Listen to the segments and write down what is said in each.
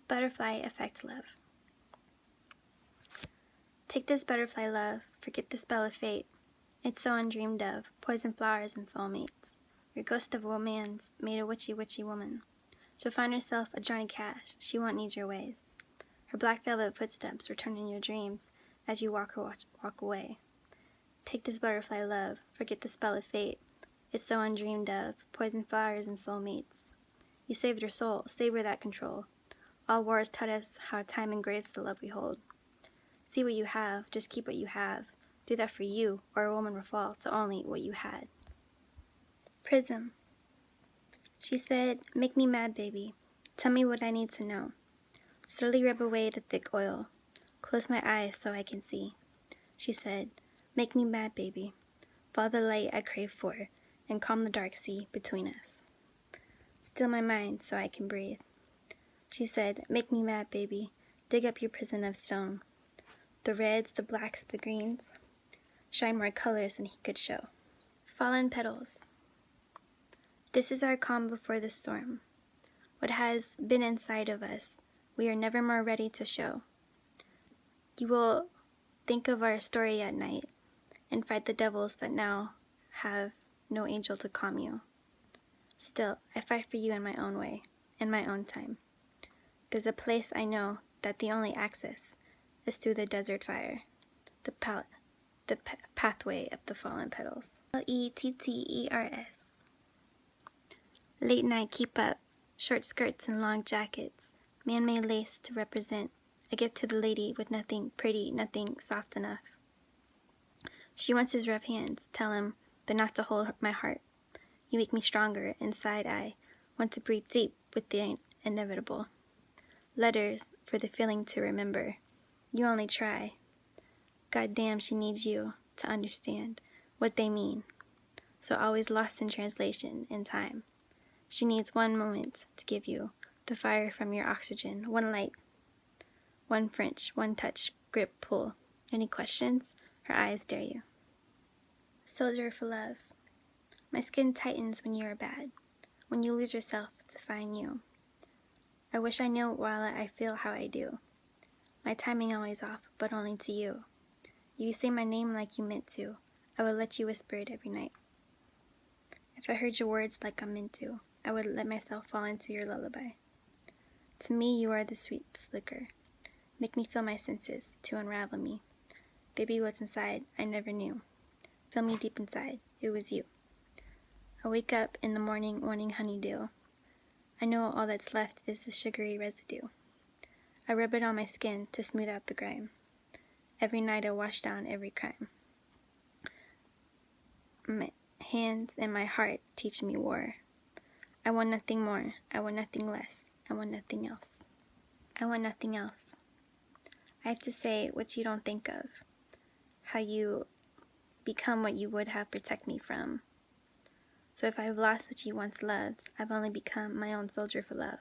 Butterfly affect love. Take this butterfly love, forget the spell of fate. It's so undreamed of, poison flowers and soulmates. Your ghost of romance made a witchy woman. She'll find herself a Johnny Cash, she won't need your ways. Her black velvet footsteps return in your dreams as you walk away. Take this butterfly love, forget the spell of fate. It's so undreamed of, poison flowers and soulmates. You saved your soul, savor that control. All wars taught us how time engraves the love we hold. See what you have, just keep what you have. Do that for you, or a woman will fall to only what you had. Prism. She said, make me mad, baby. Tell me what I need to know. Slowly rub away the thick oil. Close my eyes so I can see. She said, make me mad, baby. Follow the light I crave for, and calm the dark sea between us. Still my mind so I can breathe. She said, make me mad, baby. Dig up your prison of stone. The reds, the blacks, the greens. Shine more colors than he could show. Fallen petals. This is our calm before the storm. What has been inside of us, we are never more ready to show. You will think of our story at night and fight the devils that now have no angel to calm you. Still, I fight for you in my own way, in my own time. There's a place I know that the only access is through the desert fire, the pathway of the fallen petals. Letters. Late night keep up, short skirts and long jackets, man-made lace to represent a gift to the lady with nothing pretty, nothing soft enough. She wants his rough hands, tell him they're not to hold my heart. You make me stronger, inside I want to breathe deep with the inevitable. Letters for the feeling to remember. You only try. Goddamn, she needs you to understand what they mean. So always lost in translation, in time. She needs one moment to give you the fire from your oxygen, one light, one French, one touch, grip, pull. Any questions? Her eyes dare you. Soldier for love. My skin tightens when you are bad, when you lose yourself to find you. I wish I knew while I feel how I do. My timing always off, but only to you. If you say my name like you meant to, I would let you whisper it every night. If I heard your words like I'm meant to, I would let myself fall into your lullaby. To me, you are the sweet slicker. Make me feel my senses to unravel me. Baby, what's inside, I never knew. Feel me deep inside, it was you. I wake up in the morning wanting honeydew. I know all that's left is the sugary residue. I rub it on my skin to smooth out the grime. Every night I wash down every crime. My hands and my heart teach me war. I want nothing more, I want nothing less, I want nothing else. I want nothing else. I have to say what you don't think of, how you become what you would have protect me from. So if I've lost what you once loved, I've only become my own soldier for love.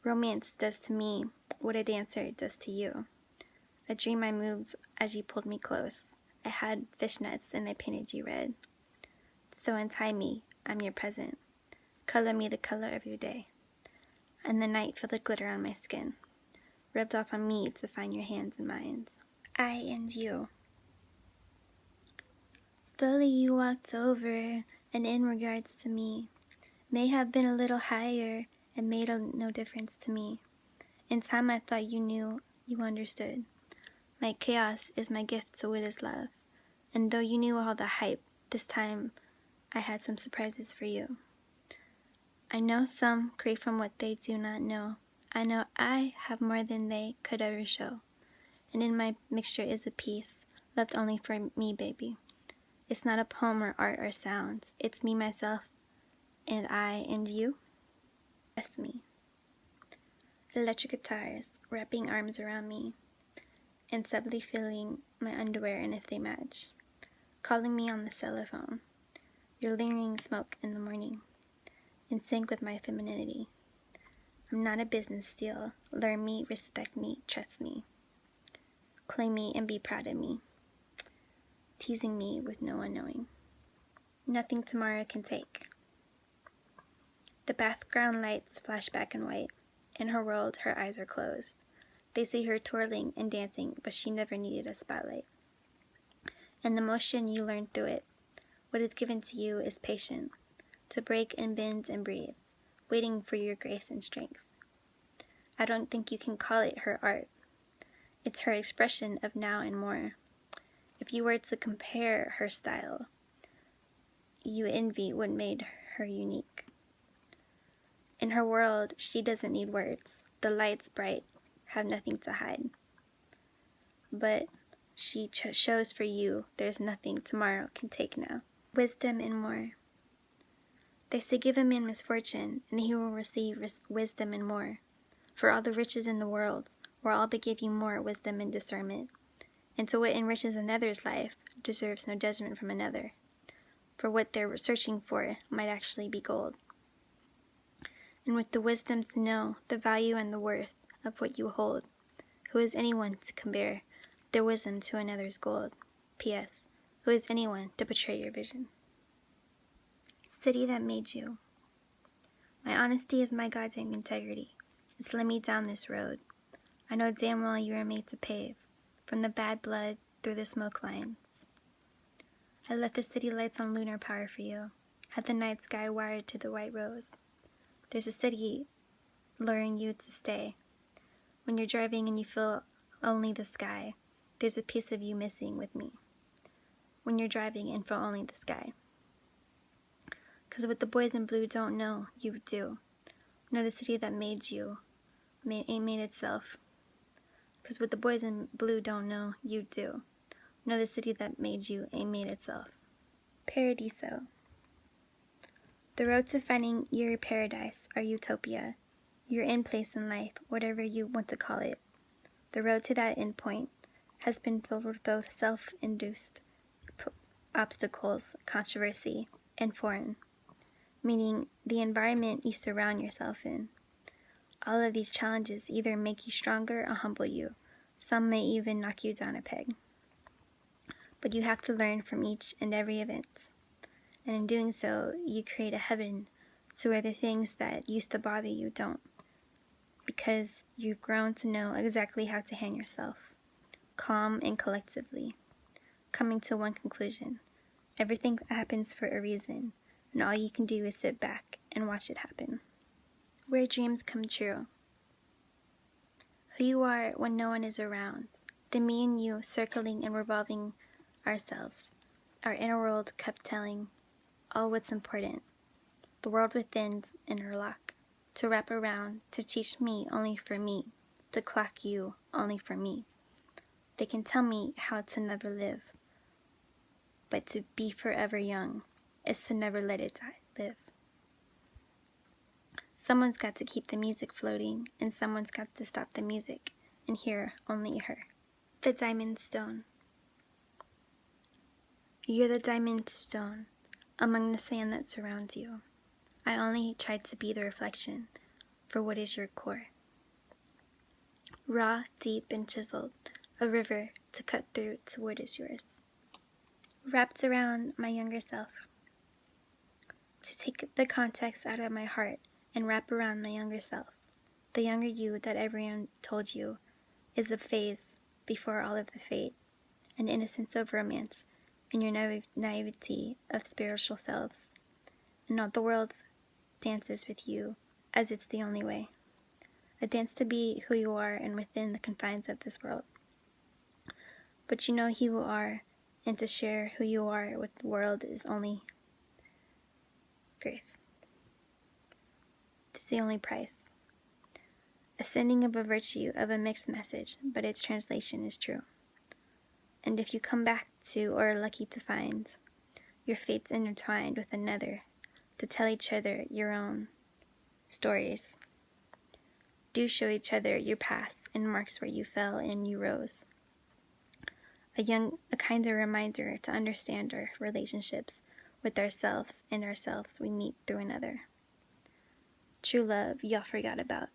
Romance does to me what a dancer does to you. A dream I moved as you pulled me close. I had fishnets and they painted you red. So untie me, I'm your present. Color me the color of your day. And the night feel the glitter on my skin. Rubbed off on me to find your hands and mine. I and you. Slowly you walked over, and in regards to me, may have been a little higher and made no difference to me. In time I thought you knew, you understood. My chaos is my gift to what is love. And though you knew all the hype, this time I had some surprises for you. I know some crave from what they do not know. I know I have more than they could ever show. And in my mixture is a piece left only for me, baby. It's not a poem or art or sounds. It's me, myself, and I and you. Trust me. Electric guitars wrapping arms around me and subtly feeling my underwear and if they match. Calling me on the telephone. Your lingering smoke in the morning. In sync with my femininity. I'm not a business deal. Learn me, respect me, trust me. Claim me and be proud of me. Teasing me with no one knowing. Nothing tomorrow can take. The background lights flash back in white. In her world, her eyes are closed. They see her twirling and dancing, but she never needed a spotlight. And the motion you learn through it, what is given to you is patient, to break and bend and breathe, waiting for your grace and strength. I don't think you can call it her art. It's her expression of now and more. If you were to compare her style, you envy what made her unique. In her world, she doesn't need words. The lights bright, have nothing to hide. But she shows for you there's nothing tomorrow can take now. Wisdom and more. They say give a man misfortune, and he will receive wisdom and more. For all the riches in the world will all but give you more wisdom and discernment. And so what enriches another's life deserves no judgment from another. For what they're searching for might actually be gold. And with the wisdom to know the value and the worth of what you hold, who is anyone to compare their wisdom to another's gold? P.S. Who is anyone to betray your vision? City that made you. My honesty is my goddamn integrity. It's led me down this road. I know damn well you are made to pave, from the bad blood through the smoke lines. I left the city lights on lunar power for you, had the night sky wired to the white rose. There's a city luring you to stay. When you're driving and you feel only the sky, there's a piece of you missing with me. When you're driving and feel only the sky. 'Cause what the boys in blue don't know, you do. Know the city that made you, ain't made itself. 'Cause what the boys in blue don't know, you do. Know the city that made you ain't made itself. Paradiso. The road to finding your paradise, or utopia, your end place in life, whatever you want to call it. The road to that end point has been filled with both self-induced obstacles, controversy, and foreign, meaning the environment you surround yourself in. All of these challenges either make you stronger or humble you. Some may even knock you down a peg. But you have to learn from each and every event. And in doing so, you create a heaven to where the things that used to bother you don't. Because you've grown to know exactly how to handle yourself, calm and collectively, coming to one conclusion. Everything happens for a reason, and all you can do is sit back and watch it happen. Where dreams come true. Who you are when no one is around. The me and you circling and revolving ourselves. Our inner world kept telling all what's important. The world within's interlock. To wrap around, to teach me only for me. To clock you only for me. They can tell me how to never live. But to be forever young is to never let it live. Someone's got to keep the music floating, and someone's got to stop the music and hear only her. The diamond stone. You're the diamond stone among the sand that surrounds you. I only tried to be the reflection for what is your core. Raw, deep, and chiseled, a river to cut through to what is yours. Wrapped around my younger self. To take the context out of my heart and wrap around my younger self. The younger you that everyone told you is a phase before all of the fate, an innocence of romance, and your naivety of spiritual selves. And not the world dances with you as it's the only way. A dance to be who you are and within the confines of this world. But you know who you are, and to share who you are with the world is only grace. It's the only price. A sending of a virtue of a mixed message, but its translation is true. And if you come back to, or are lucky to find, your fates intertwined with another, to tell each other your own stories. Do show each other your past and marks where you fell and you rose. A kinder reminder to understand our relationships with ourselves and ourselves we meet through another. True love y'all forgot about.